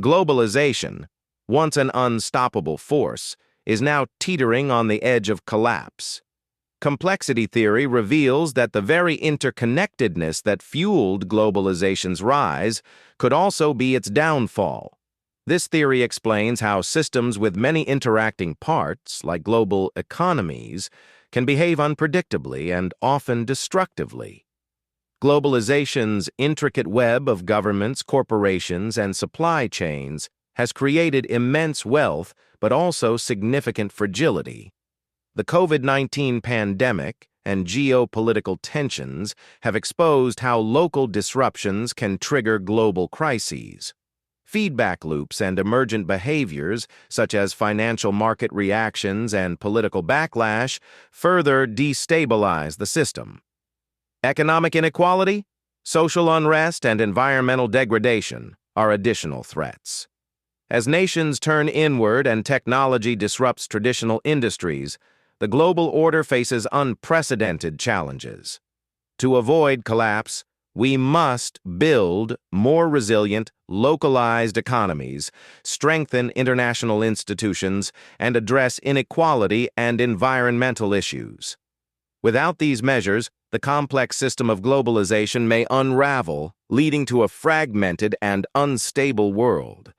Globalization, once an unstoppable force, is now teetering on the edge of collapse. Complexity theory reveals that the very interconnectedness that fueled globalization's rise could also be its downfall. This theory explains how systems with many interacting parts, like global economies, can behave unpredictably and often destructively. Globalization's intricate web of governments, corporations, and supply chains has created immense wealth but also significant fragility. The COVID-19 pandemic and geopolitical tensions have exposed how local disruptions can trigger global crises. Feedback loops and emergent behaviors, such as financial market reactions and political backlash, further destabilize the system. Economic inequality, social unrest, and environmental degradation are additional threats. As nations turn inward and technology disrupts traditional industries, the global order faces unprecedented challenges. To avoid collapse, we must build more resilient, localized economies, strengthen international institutions, and address inequality and environmental issues. Without these measures, the complex system of globalization may unravel, leading to a fragmented and unstable world.